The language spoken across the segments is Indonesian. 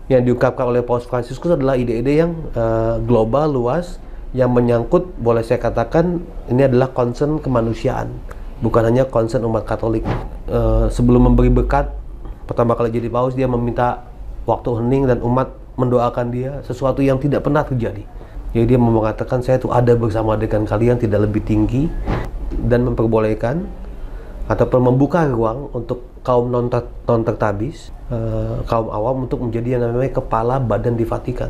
yang diungkapkan oleh Paus Fransiskus adalah ide-ide yang global, luas, yang menyangkut, boleh saya katakan, ini adalah concern kemanusiaan, bukan hanya concern umat Katolik. Sebelum memberi berkat, pertama kali jadi Paus, dia meminta waktu hening dan umat mendoakan dia, sesuatu yang tidak pernah terjadi. Jadi dia mengatakan, saya tuh ada bersama dengan kalian, tidak lebih tinggi, dan memperbolehkan ataupun membuka ruang untuk kaum non-tertabis, kaum awam untuk menjadi yang namanya kepala badan di Vatikan.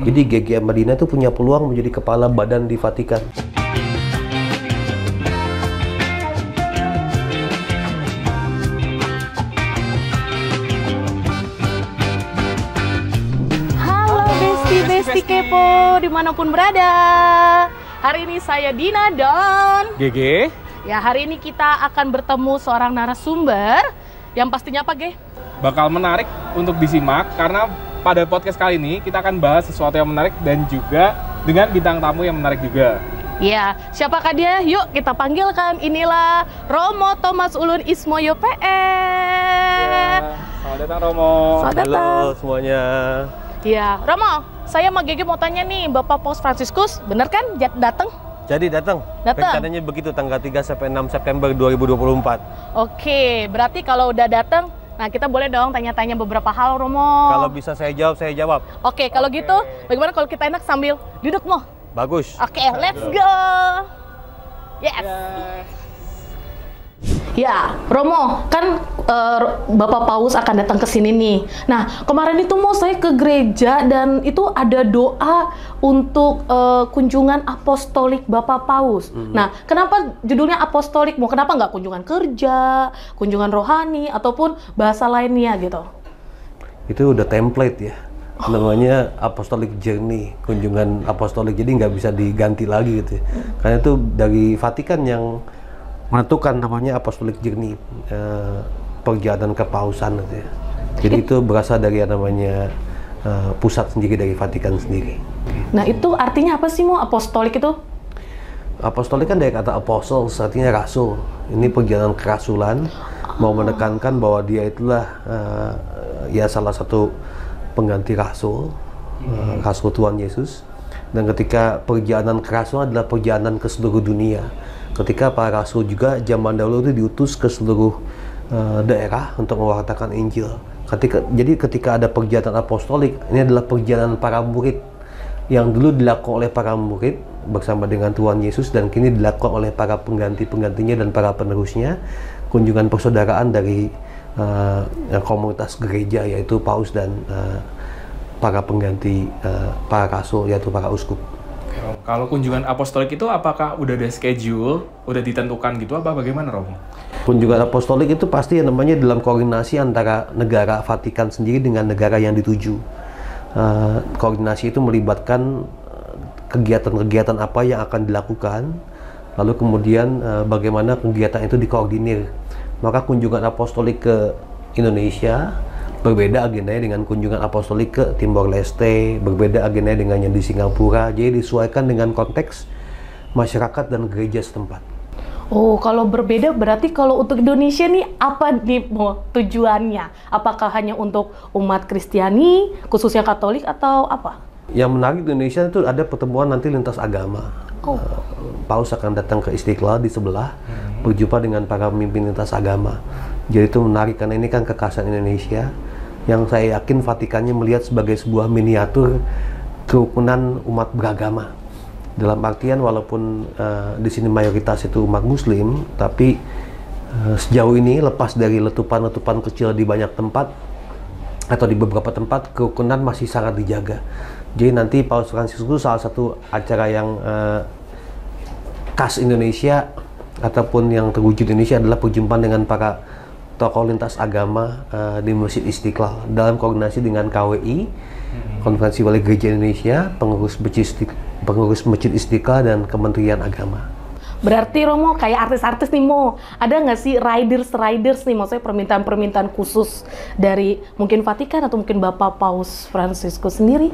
Jadi GGM Madinah itu punya peluang menjadi kepala badan di Vatikan. Halo Besti Kepo dimanapun berada. Hari ini saya Dina dan GG. Ya, hari ini kita akan bertemu seorang narasumber yang pastinya apa, Ge? Bakal menarik untuk disimak karena pada podcast kali ini kita akan bahas sesuatu yang menarik dan juga dengan bintang tamu yang menarik juga. Ya, siapakah dia? Yuk kita panggilkan. Inilah Romo Thomas Ulun Ismoyo PS. Ya, selamat datang Romo. Selamat datang. Halo semuanya. Ya, Romo, saya sama Gege mau tanya nih, Bapak Paus Fransiskus, bener kan datang? Jadi datang. Rencananya begitu, tanggal 3 sampai 6 September 2024. Oke, berarti kalau udah datang, nah kita boleh dong tanya-tanya beberapa hal, Romo. Kalau bisa saya jawab, saya jawab. Oke, kalau gitu, bagaimana kalau kita enak sambil duduk, Mo? Bagus. Oke, let's go. Yes. Ya, Romo, kan Bapak Paus akan datang ke sini nih. Nah, kemarin itu mau saya ke gereja dan itu ada doa untuk kunjungan apostolik Bapak Paus. Nah, kenapa judulnya apostolik? Mau kenapa nggak kunjungan kerja, kunjungan rohani, ataupun bahasa lainnya gitu? Itu udah template ya. Namanya apostolic journey, kunjungan apostolik, jadi nggak bisa diganti lagi gitu ya. Karena itu dari Vatikan yang menentukan namanya apostolic journey, perjalanan kepausan gitu ya. Jadi itu berasal dari yang namanya pusat sendiri dari Vatikan sendiri. Nah, itu artinya apa sih, Mo, apostolik itu? Apostolik kan dari kata apostles, artinya rasul. Ini perjalanan kerasulan, mau menekankan bahwa dia itulah ya salah satu pengganti rasul, rasul Tuhan Yesus. Dan ketika perjalanan kerasulan adalah perjalanan ke seluruh dunia. Ketika para rasul juga zaman dahulu itu diutus ke seluruh daerah untuk mewartakan Injil. Jadi ketika ada perjalanan apostolik, ini adalah perjalanan para murid yang dulu dilakukan oleh para murid bersama dengan Tuhan Yesus dan kini dilakukan oleh para pengganti-penggantinya dan para penerusnya. Kunjungan persaudaraan dari komunitas gereja, yaitu Paus dan para pengganti para rasul, yaitu para uskup. Kalau kunjungan apostolik itu apakah udah ada schedule, udah ditentukan gitu apa bagaimana, Romo? Kunjungan apostolik itu pasti yang namanya dalam koordinasi antara negara Vatikan sendiri dengan negara yang dituju. Koordinasi itu melibatkan kegiatan-kegiatan apa yang akan dilakukan, lalu kemudian bagaimana kegiatan itu dikoordinir. Maka kunjungan apostolik ke Indonesia berbeda agendanya dengan kunjungan apostolik ke Timor Leste, berbeda agendanya dengan yang di Singapura. Jadi disesuaikan dengan konteks masyarakat dan gereja setempat. Oh, kalau berbeda berarti kalau untuk Indonesia nih apa nih, Mo, tujuannya? Apakah hanya untuk umat Kristiani, khususnya Katolik, atau apa? Yang menarik di Indonesia itu ada pertemuan nanti lintas agama. Paus akan datang ke Istiqlal di sebelah, berjumpa dengan para pemimpin lintas agama. Jadi itu menarik karena ini kan kekhasan Indonesia yang saya yakin Vatikannya melihat sebagai sebuah miniatur kerukunan umat beragama. Dalam artian walaupun di sini mayoritas itu umat Muslim, tapi sejauh ini lepas dari letupan-letupan kecil di banyak tempat atau di beberapa tempat, kerukunan masih sangat dijaga. Jadi nanti Paus Fransiskus salah satu acara yang khas Indonesia ataupun yang terwujud Indonesia adalah perjumpaan dengan para tokoh lintas agama di Masjid Istiqlal dalam koordinasi dengan KWI, Konferensi Wali Gereja Indonesia, pengurus Masjid Istiqlal dan Kementerian Agama. Berarti Romo kayak artis-artis nih, Mo, ada nggak sih riders nih, maksudnya permintaan-permintaan khusus dari mungkin Vatikan atau mungkin Bapak Paus Fransiskus sendiri?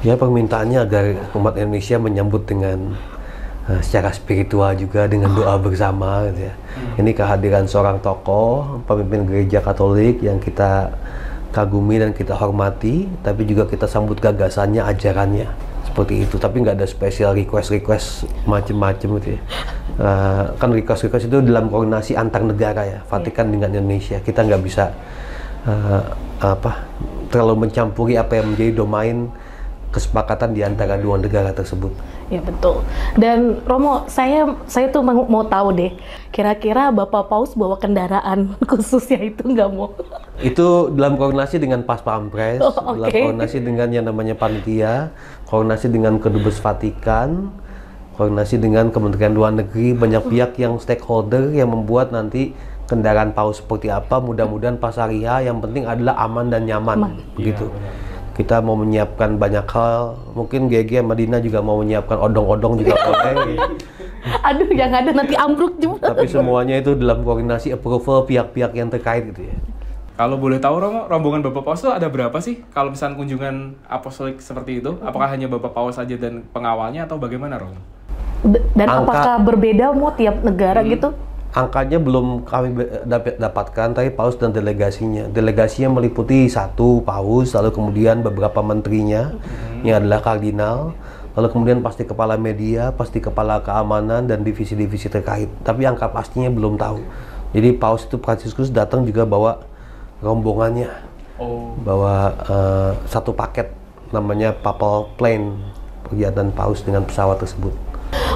Ya, permintaannya agar umat Indonesia menyambut dengan secara spiritual juga dengan doa bersama gitu ya. Ini kehadiran seorang tokoh pemimpin gereja Katolik yang kita kagumi dan kita hormati, tapi juga kita sambut gagasannya, ajarannya, seperti itu. Tapi nggak ada special request macem-macem gitu ya. Kan request itu dalam koordinasi antar negara ya, Vatikan dengan Indonesia. Kita nggak bisa terlalu mencampuri apa yang menjadi domain kesepakatan di antara dua negara tersebut. Ya betul. Dan Romo, saya tuh mau tahu deh, kira-kira Bapak Paus bawa kendaraan khususnya itu nggak mau? Itu dalam koordinasi dengan Pas Pampres, dalam koordinasi dengan yang namanya panitia, koordinasi dengan Kedubes Vatikan, koordinasi dengan Kementerian Luar Negeri, banyak pihak yang stakeholder yang membuat nanti kendaraan Paus seperti apa. Mudah-mudahan pas hari H yang penting adalah aman dan nyaman, begitu. Kita mau menyiapkan banyak hal, mungkin GG sama Dina juga mau menyiapkan odong-odong juga boleh. Aduh, yang ada nanti ambruk juga. Tapi semuanya itu dalam koordinasi approval pihak-pihak yang terkait gitu ya. Kalau boleh tahu Romo, rombongan Bapak Paus itu ada berapa sih kalau misalnya kunjungan apostolik seperti itu? Apakah hanya Bapak Paus saja dan pengawalnya atau bagaimana Romo? Dan apakah berbeda mau tiap negara gitu? Angkanya belum kami dapatkan, tapi Paus dan delegasinya. Delegasinya meliputi 1 Paus, lalu kemudian beberapa menterinya, yang adalah kardinal, lalu kemudian pasti kepala media, pasti kepala keamanan, dan divisi-divisi terkait. Tapi angka pastinya belum tahu. Jadi Paus itu Fransiskus datang juga bawa rombongannya, bawa 1 paket, namanya Papal Plane, perjalanan Paus dengan pesawat tersebut.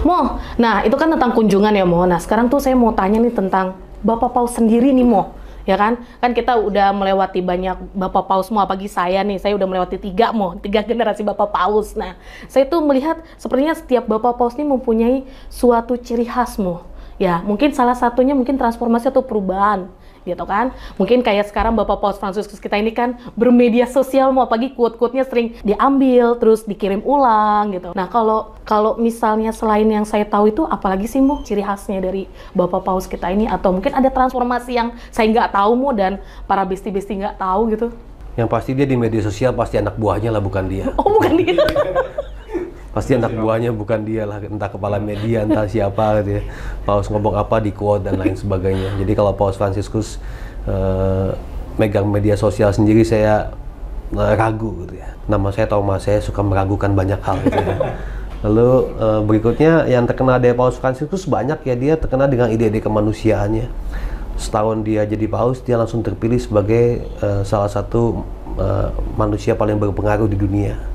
Mo, nah itu kan tentang kunjungan ya Mo. Nah sekarang tuh saya mau tanya nih tentang Bapak Paus sendiri nih Mo. Ya kan? Kan kita udah melewati banyak Bapak Paus Mo, apalagi saya nih. Saya udah melewati 3 generasi Bapak Paus. Nah, saya tuh melihat sepertinya setiap Bapak Paus ini mempunyai suatu ciri khas Mo. Ya, mungkin salah satunya mungkin transformasi atau perubahan. Gitu kan, mungkin kayak sekarang Bapak Paus Fransiskus kita ini kan bermedia sosial, mau pagi quote-quote-nya sering diambil terus dikirim ulang gitu. Nah kalau misalnya selain yang saya tahu itu, apalagi sih Mo ciri khasnya dari Bapak Paus kita ini, atau mungkin ada transformasi yang saya nggak tahu Mo dan para besti-besti nggak tahu gitu? Yang pasti dia di media sosial pasti anak buahnya lah, bukan dia. Oh, bukan dia. Pasti anak buahnya bukan dia lah, entah kepala media, entah siapa gitu ya. Paus ngomong apa di quote dan lain sebagainya. Jadi kalau Paus Fransiskus megang media sosial sendiri, saya ragu gitu ya. Nama saya Thomas, saya suka meragukan banyak hal gitu ya. Lalu berikutnya yang terkenal dari Paus Fransiskus banyak ya, dia terkenal dengan ide-ide kemanusiaannya. Setahun dia jadi Paus, dia langsung terpilih sebagai salah satu manusia paling berpengaruh di dunia.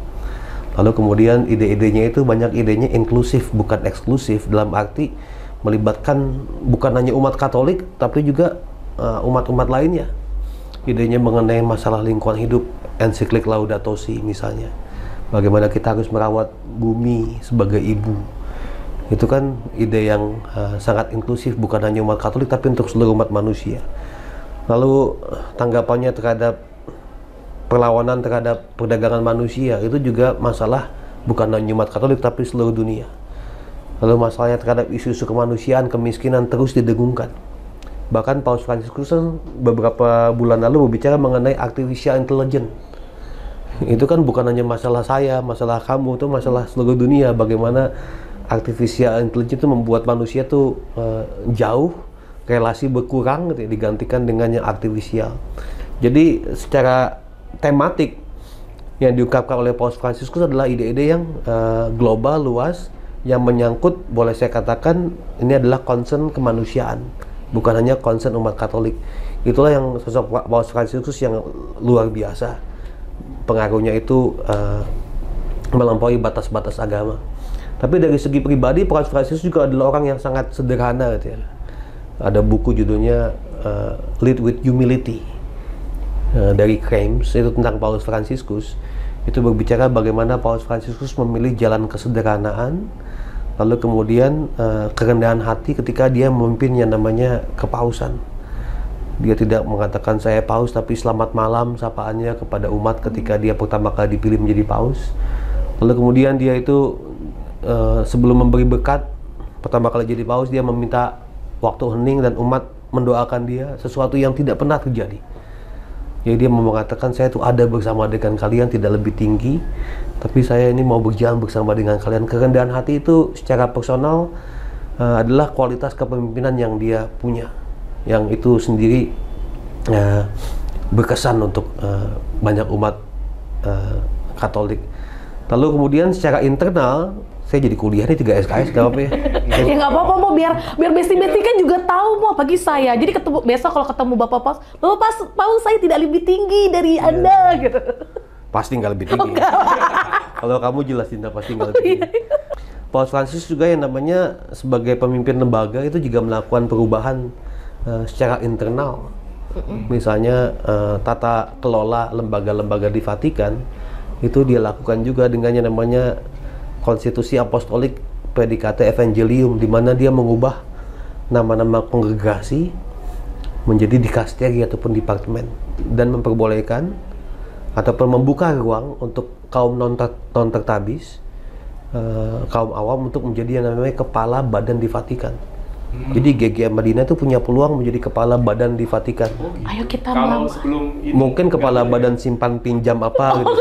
Lalu kemudian ide-idenya itu banyak idenya inklusif, bukan eksklusif, dalam arti melibatkan bukan hanya umat Katolik, tapi juga umat-umat lainnya. Idenya mengenai masalah lingkungan hidup, ensiklik Laudato Si misalnya. Bagaimana kita harus merawat bumi sebagai ibu. Itu kan ide yang sangat inklusif, bukan hanya umat Katolik, tapi untuk seluruh umat manusia. Lalu tanggapannya terhadap perlawanan terhadap perdagangan manusia, itu juga masalah bukan hanya umat Katolik tapi seluruh dunia. Lalu masalahnya terhadap isu-isu kemanusiaan, kemiskinan terus didengungkan. Bahkan Paus Fransiskus beberapa bulan lalu berbicara mengenai artificial intelligence. Itu kan bukan hanya masalah saya, masalah kamu, itu masalah seluruh dunia. Bagaimana artificial intelligence itu membuat manusia tuh jauh, relasi berkurang gitu, digantikan dengan yang artificial. Jadi secara tematik yang diungkapkan oleh Paus Fransiskus adalah ide-ide yang global, luas, yang menyangkut, boleh saya katakan, ini adalah concern kemanusiaan, bukan hanya concern umat Katolik. Itulah yang sosok Paus Fransiskus yang luar biasa. Pengaruhnya itu melampaui batas-batas agama. Tapi dari segi pribadi, Paus Fransiskus juga adalah orang yang sangat sederhana gitu ya. Ada buku judulnya Lead with Humility, dari Krems, itu tentang Paus Fransiskus. Itu berbicara bagaimana Paus Fransiskus memilih jalan kesederhanaan, lalu kemudian kerendahan hati ketika dia memimpin yang namanya kepausan. Dia tidak mengatakan saya Paus, tapi selamat malam sapaannya kepada umat ketika dia pertama kali dipilih menjadi Paus. Lalu kemudian dia itu sebelum memberi berkat pertama kali jadi Paus, dia meminta waktu hening dan umat mendoakan dia, sesuatu yang tidak pernah terjadi. Jadi dia mengatakan, saya itu ada bersama dengan kalian, tidak lebih tinggi, tapi saya ini mau berjalan bersama dengan kalian. Kerendahan hati itu secara personal adalah kualitas kepemimpinan yang dia punya, yang itu sendiri berkesan untuk banyak umat Katolik. Lalu kemudian secara internal, saya jadi kuliah nih 3 SKS, gak apa ya? Ya nggak apa-apa mau biar besti-besti kan juga tahu mau bagi saya. Jadi ketemu besok kalau ketemu Bapak Paus saya tidak lebih tinggi dari Anda gitu. Pasti nggak lebih tinggi. Kalau kamu jelas Cinta pasti nggak lebih tinggi. Paus Francis juga yang namanya sebagai pemimpin lembaga itu juga melakukan perubahan secara internal. Misalnya tata kelola lembaga-lembaga di Vatikan itu dia lakukan juga dengan yang namanya konstitusi apostolik Predicate Evangelium, di mana dia mengubah nama-nama kongregasi menjadi dikasteri ataupun departemen dan memperbolehkan ataupun membuka ruang untuk kaum non tertabis, kaum awam untuk menjadi yang namanya kepala badan di Vatikan. Jadi GGM Madinah itu punya peluang menjadi kepala badan di Vatikan. Ayo kita kalau sebelum ini Mungkin kepala badan simpan pinjam apa gitu.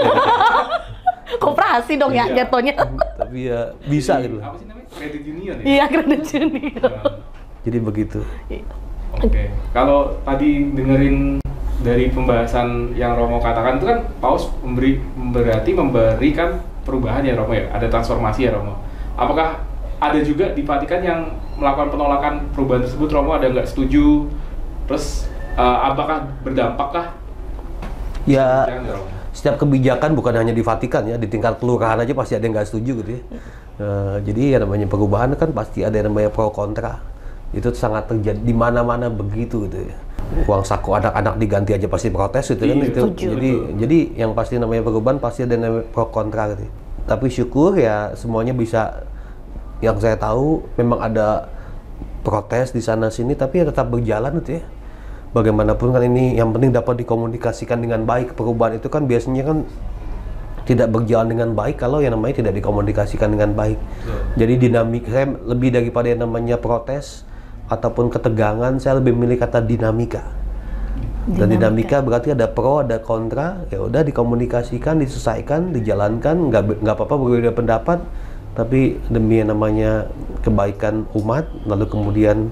koperasi dong ya jatuhnya. Tapi ya bisa gitu. apa sih namanya, credit union ya? Iya, kredit union. Jadi begitu. Oke. Kalau tadi dengerin dari pembahasan yang Romo katakan itu kan Paus berarti memberikan perubahan ya Romo ya, ada transformasi ya Romo. Apakah ada juga di Vatikan yang melakukan penolakan perubahan tersebut, Romo? Ada nggak setuju? Terus apakah berdampakkah? Ya, Jangan, Romo. setiap kebijakan bukan hanya di Vatikan ya, di tingkat kelurahan aja pasti ada yang nggak setuju gitu ya. Jadi ya namanya perubahan kan pasti ada yang namanya pro kontra. Itu sangat terjadi di mana-mana begitu gitu ya. Uang saku anak-anak diganti aja pasti protes gitu kan. Itu. Jadi yang pasti namanya perubahan pasti ada yang namanya pro kontra gitu. Tapi syukur ya semuanya bisa. Yang saya tahu memang ada protes di sana sini, tapi ya tetap berjalan gitu ya. Bagaimanapun kan ini yang penting dapat dikomunikasikan dengan baik. Perubahan itu kan biasanya kan tidak berjalan dengan baik kalau yang namanya tidak dikomunikasikan dengan baik. Jadi dinamika, saya lebih daripada yang namanya protes ataupun ketegangan, saya lebih memilih kata dinamika. Dan dinamika berarti ada pro, ada kontra. Ya udah dikomunikasikan, diselesaikan, dijalankan. Nggak apa-apa berbeda pendapat, tapi demi yang namanya kebaikan umat, lalu kemudian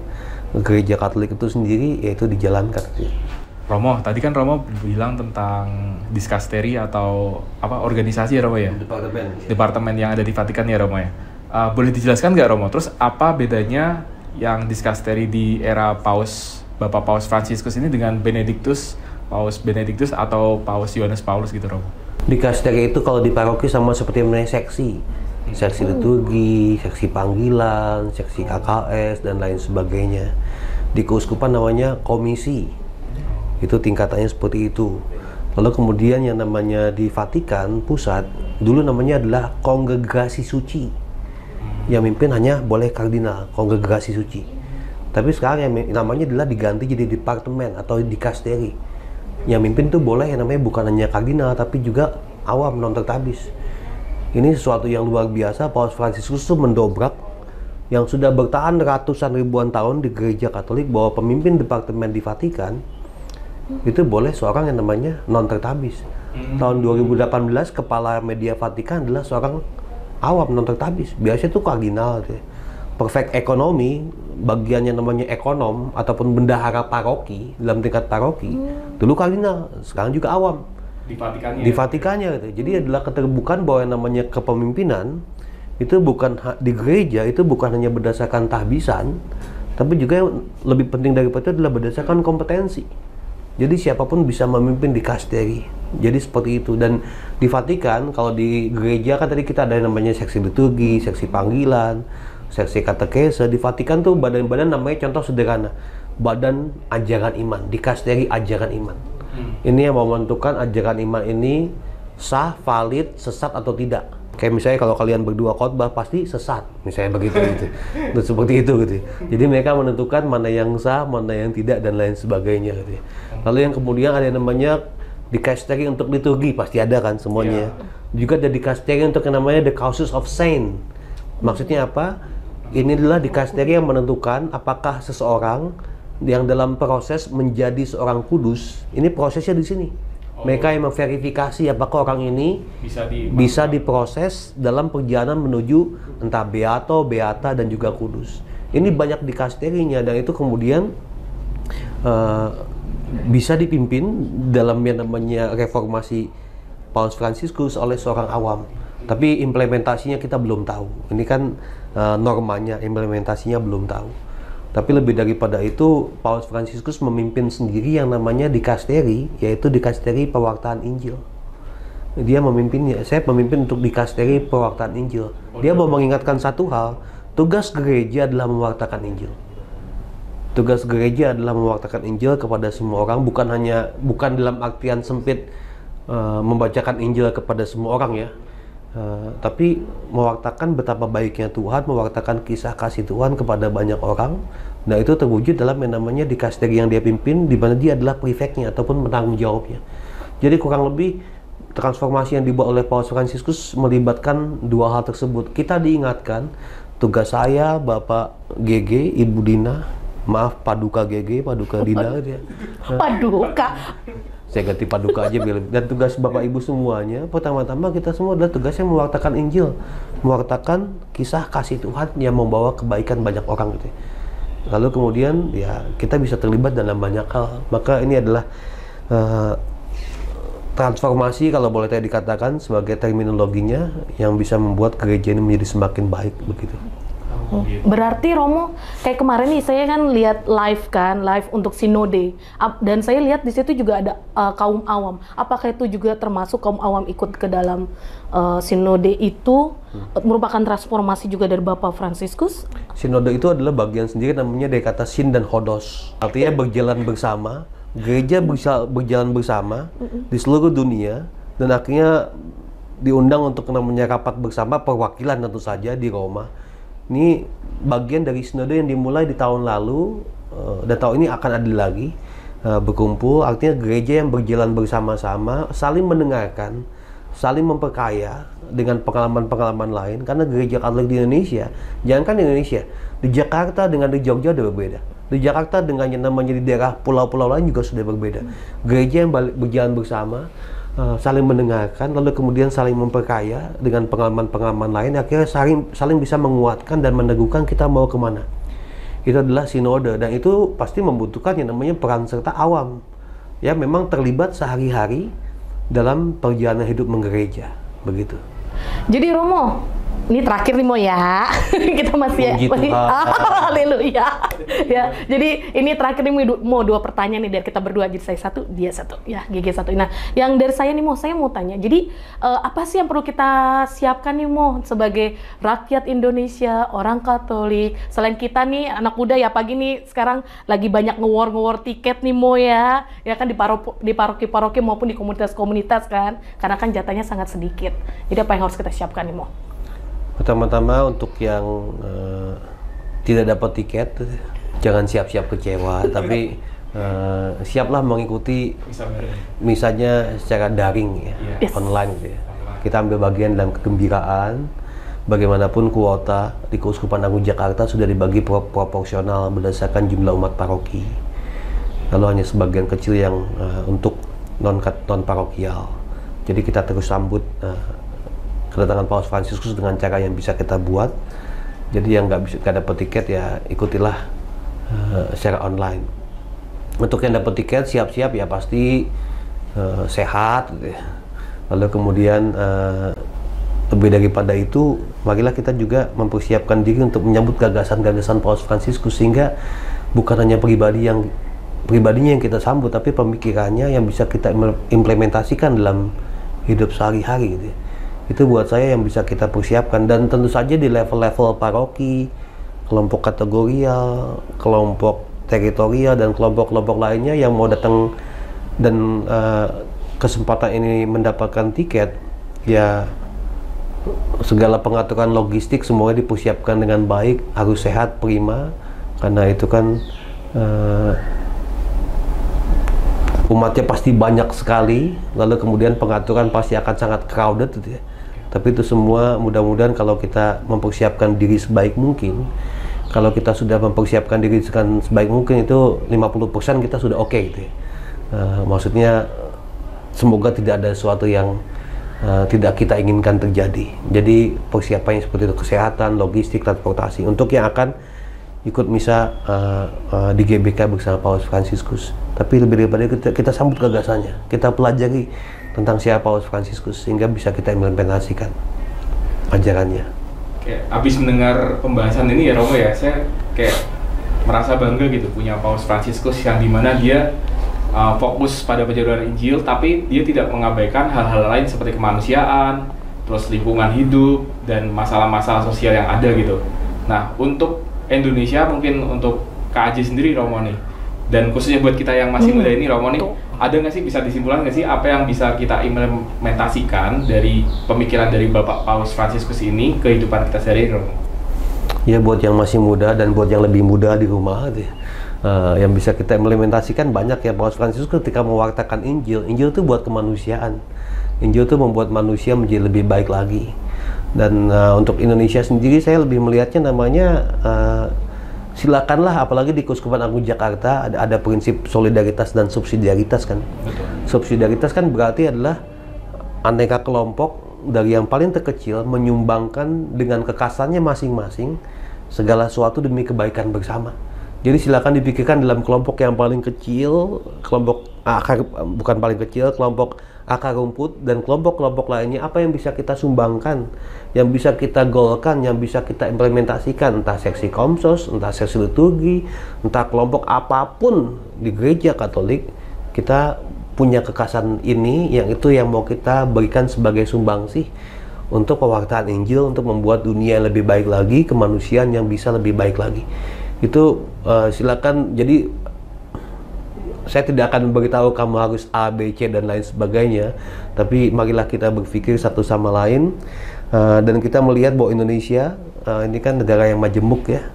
gereja Katolik itu sendiri yaitu dijalankan. Romo, tadi kan Romo bilang tentang diskasteri atau apa organisasi ya Romo ya? Departemen yang ada di Vatikan ya Romo ya? Boleh dijelaskan nggak Romo? Terus apa bedanya yang diskasteri di era Bapak Paus Fransiskus ini dengan Paus Benediktus atau Paus Yohanes Paulus gitu Romo? Dikasteri itu kalau di paroki sama seperti namanya seksi liturgi, seksi panggilan, seksi KKS, dan lain sebagainya. Di keuskupan namanya komisi, itu tingkatannya seperti itu. Lalu kemudian yang namanya di Vatikan pusat, dulu namanya adalah kongregasi suci. Yang mimpin hanya boleh kardinal, kongregasi suci. Tapi sekarang yang namanya adalah diganti jadi departemen atau dikasteri. Yang mimpin tuh boleh yang namanya bukan hanya kardinal, tapi juga awam, non tertabis. Ini sesuatu yang luar biasa. Paus Fransiskus itu mendobrak yang sudah bertahan ratusan ribuan tahun di gereja Katolik, bahwa pemimpin departemen di Vatikan itu boleh seorang yang namanya non tertabis. Tahun 2018 kepala media Vatikan adalah seorang awam non tertabis. Biasanya itu kardinal, perfect ekonomi, bagian yang namanya ekonom ataupun bendahara paroki dalam tingkat paroki. Dulu kardinal, sekarang juga awam. Di Vatikannya gitu. Jadi adalah keterbukaan bahwa yang namanya kepemimpinan itu bukan di gereja, itu bukan hanya berdasarkan tahbisan, tapi juga yang lebih penting daripada itu adalah berdasarkan kompetensi. Jadi siapapun bisa memimpin dikasteri. Jadi seperti itu. Dan di Vatikan, kalau di gereja kan tadi kita ada yang namanya seksi liturgi, seksi panggilan, seksi katekese. Di Vatikan tuh badan-badan namanya, contoh sederhana, badan ajaran iman, dikasteri ajaran iman. Ini yang mau menentukan ajaran iman ini sah, valid, sesat atau tidak. Kayak misalnya kalau kalian berdua khotbah pasti sesat, misalnya begitu gitu. Nah, seperti itu gitu. Jadi mereka menentukan mana yang sah, mana yang tidak, dan lain sebagainya gitu. Lalu yang kemudian ada yang namanya dikasteri untuk liturgi, pasti ada kan semuanya. Juga ada dikasteri untuk yang namanya the causes of saint. Maksudnya apa? Ini adalah dikasteri yang menentukan apakah seseorang yang dalam proses menjadi seorang kudus, ini prosesnya di sini. Mereka yang memverifikasi apakah orang ini bisa diproses dalam perjalanan menuju entah beato, beata, dan juga kudus. Ini banyak dikasterinya, dan itu kemudian bisa dipimpin dalam yang namanya reformasi Paus Fransiskus oleh seorang awam. Tapi implementasinya kita belum tahu. Ini kan normanya, implementasinya belum tahu. Tapi lebih daripada itu, Paus Fransiskus memimpin sendiri yang namanya dikasteri, yaitu dikasteri pewartaan Injil. Dia memimpinnya. Saya pemimpin untuk dikasteri pewartaan Injil. Dia mau mengingatkan satu hal, tugas gereja adalah mewartakan Injil. Tugas gereja adalah mewartakan Injil kepada semua orang, bukan dalam artian sempit membacakan Injil kepada semua orang ya. Tapi mewartakan betapa baiknya Tuhan, mewartakan kisah kasih Tuhan kepada banyak orang. Nah, itu terwujud dalam yang namanya dikasteri yang dia pimpin, di mana dia adalah prefeknya ataupun penanggung jawabnya. Jadi kurang lebih transformasi yang dibuat oleh Paus Fransiskus melibatkan dua hal tersebut. Kita diingatkan tugas saya, Bapak GG, Ibu Dina, maaf Paduka GG, Paduka Dina dia. Paduka. Saya ganti Paduka aja biar. Dan tugas Bapak Ibu semuanya, pertama-tama kita semua adalah tugasnya mewartakan Injil, mewartakan kisah kasih Tuhan yang membawa kebaikan banyak orang gitu. Lalu kemudian ya kita bisa terlibat dalam banyak hal. Maka ini adalah transformasi kalau boleh saya dikatakan sebagai terminologinya yang bisa membuat gereja ini menjadi semakin baik begitu. Berarti Romo, kayak kemarin nih saya kan lihat live untuk sinode, dan saya lihat di situ juga ada kaum awam. Apakah itu juga termasuk kaum awam ikut ke dalam sinode itu merupakan transformasi juga dari Bapak Fransiskus? Sinode itu adalah bagian sendiri namanya dari kata sin dan hodos, artinya berjalan bersama. Gereja berjalan bersama di seluruh dunia dan akhirnya diundang untuk namanya rapat bersama perwakilan tentu saja di Roma. Ini bagian dari sinode yang dimulai di tahun lalu dan tahun ini akan ada lagi berkumpul. Artinya gereja yang berjalan bersama-sama, saling mendengarkan, saling memperkaya dengan pengalaman-pengalaman lain. Karena gereja Katolik di Indonesia, jangankan di Indonesia, di Jakarta dengan di Jogja sudah berbeda. Di Jakarta dengan yang namanya di daerah pulau-pulau lain juga sudah berbeda. Gereja yang berjalan bersama, saling mendengarkan, lalu kemudian saling memperkaya dengan pengalaman-pengalaman lain, akhirnya saling bisa menguatkan dan meneguhkan kita mau kemana. Itu adalah sinode, dan itu pasti membutuhkan yang namanya peran serta awam. Ya, memang terlibat sehari-hari dalam perjalanan hidup menggereja, begitu. Jadi Romo, ini terakhir nih Mo ya. Kita masih haleluya. Ya, jadi ini terakhir nih mau dua pertanyaan nih dari kita berdua, jadi saya satu, dia satu, ya GG satu. Nah, yang dari saya nih Mo, saya mau tanya. Jadi apa sih yang perlu kita siapkan nih Mo sebagai rakyat Indonesia, orang Katolik? Selain kita nih anak muda ya, pagi nih sekarang lagi banyak ngewar tiket nih Mo ya. Ya kan di paroki-paroki maupun di komunitas-komunitas kan. Karena kan jatahnya sangat sedikit. Jadi apa yang harus kita siapkan nih Mo? Pertama-tama untuk yang tidak dapat tiket, jangan siap-siap kecewa, tapi siaplah mengikuti misalnya secara daring ya, online gitu ya. Kita ambil bagian dalam kegembiraan. Bagaimanapun kuota di Keuskupan Agung Jakarta sudah dibagi proporsional berdasarkan jumlah umat paroki. Lalu hanya sebagian kecil yang untuk non parokial. Jadi kita terus sambut kedatangan Paus Fransiskus dengan cara yang bisa kita buat. Jadi yang nggak dapat tiket ya ikutilah secara online. Untuk yang dapat tiket siap-siap ya pasti sehat gitu ya. Lalu kemudian lebih daripada itu, marilah kita juga mempersiapkan diri untuk menyambut gagasan-gagasan Paus Fransiskus, sehingga bukan hanya pribadinya yang kita sambut, tapi pemikirannya yang bisa kita implementasikan dalam hidup sehari-hari gitu ya. Itu buat saya yang bisa kita persiapkan. Dan tentu saja di level-level paroki, kelompok kategorial, kelompok teritorial, dan kelompok-kelompok lainnya yang mau datang dan kesempatan ini mendapatkan tiket, ya segala pengaturan logistik semuanya dipersiapkan dengan baik, harus sehat, prima, karena itu kan umatnya pasti banyak sekali, lalu kemudian pengaturan pasti akan sangat crowded gitu ya. Tapi itu semua mudah-mudahan kalau kita mempersiapkan diri sebaik mungkin, kalau kita sudah mempersiapkan diri sebaik mungkin, itu 50% kita sudah oke gitu ya. Maksudnya semoga tidak ada sesuatu yang tidak kita inginkan terjadi. Jadi persiapannya seperti itu, kesehatan, logistik, transportasi. Untuk yang akan ikut misa di GBK bersama Paus Fransiskus. Tapi lebih daripada kita sambut gagasannya, kita pelajari tentang siapa Paus Fransiskus sehingga bisa kita implementasikan ajarannya. Kayak abis mendengar pembahasan ini ya Romo ya, saya kayak merasa bangga gitu punya Paus Fransiskus yang dimana dia fokus pada penjabaran Injil, tapi dia tidak mengabaikan hal-hal lain seperti kemanusiaan, terus lingkungan hidup dan masalah-masalah sosial yang ada gitu. Nah, untuk Indonesia mungkin untuk KAJ sendiri Romo nih, dan khususnya buat kita yang masih muda ini Romo nih, ada nggak sih, bisa disimpulkan nggak sih apa yang bisa kita implementasikan dari pemikiran dari Bapak Paus Fransiskus ini ke kehidupan kita sehari-hari Romo? Ya buat yang masih muda dan buat yang lebih muda di rumah gitu ya. Yang bisa kita implementasikan banyak ya. Paus Fransiskus ketika mewartakan Injil itu buat kemanusiaan. Injil itu membuat manusia menjadi lebih baik lagi. Dan untuk Indonesia sendiri saya lebih melihatnya namanya silakanlah, apalagi di Keuskupan Agung Jakarta ada prinsip solidaritas dan subsidiaritas kan. Betul. Subsidiaritas kan berarti adalah aneka kelompok dari yang paling terkecil menyumbangkan dengan kekasannya masing-masing segala sesuatu demi kebaikan bersama. Jadi silakan dipikirkan dalam kelompok yang paling kecil, kelompok akar, bukan paling kecil, kelompok akar rumput dan kelompok-kelompok lainnya, apa yang bisa kita sumbangkan, yang bisa kita golkan, yang bisa kita implementasikan, entah seksi komsos, entah seksi liturgi, entah kelompok apapun di gereja Katolik, kita punya kekasan ini, yang itu yang mau kita berikan sebagai sumbangsih untuk pewartaan Injil, untuk membuat dunia yang lebih baik lagi, kemanusiaan yang bisa lebih baik lagi. Itu silakan. Jadi saya tidak akan beritahu kamu harus A, B, C dan lain sebagainya, tapi marilah kita berpikir satu sama lain, dan kita melihat bahwa Indonesia ini kan negara yang majemuk ya.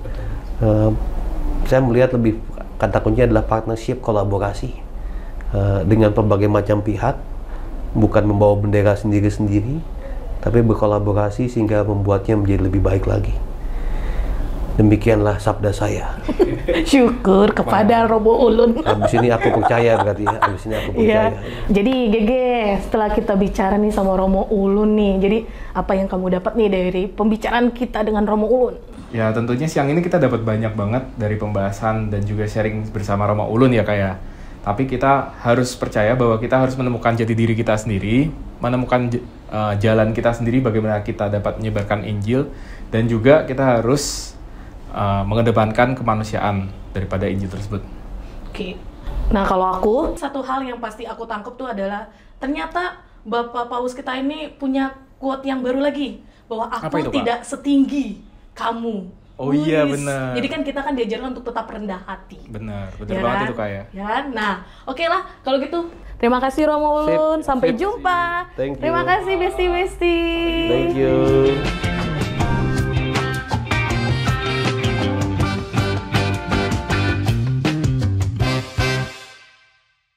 Saya melihat lebih kata kuncinya adalah partnership, kolaborasi dengan berbagai macam pihak, bukan membawa bendera sendiri-sendiri, tapi berkolaborasi sehingga membuatnya menjadi lebih baik lagi. Demikianlah sabda saya. Syukur kepada Romo Ulun. Abis ini aku percaya berarti ya. Abis ini aku percaya. Iya. Jadi Gege, setelah kita bicara nih sama Romo Ulun nih, jadi apa yang kamu dapat nih dari pembicaraan kita dengan Romo Ulun? Ya tentunya siang ini kita dapat banyak banget dari pembahasan dan juga sharing bersama Romo Ulun ya kayak. Tapi kita harus percaya bahwa kita harus menemukan jati diri kita sendiri, menemukan jalan kita sendiri bagaimana kita dapat menyebarkan Injil, dan juga kita harus mengedepankan kemanusiaan daripada Injil tersebut. Oke. Nah kalau aku, satu hal yang pasti aku tangkap tuh adalah ternyata Bapak Paus kita ini punya quote yang baru lagi, bahwa aku tidak setinggi kamu. Oh iya benar. Jadi kan kita kan diajarkan untuk tetap rendah hati. Benar, benar ya banget kan? itu kayak. Ya kan? Nah, oke lah kalau gitu. Terima kasih Romo Ulun. Sampai jumpa. Thank you. Terima kasih Besti. Thank you.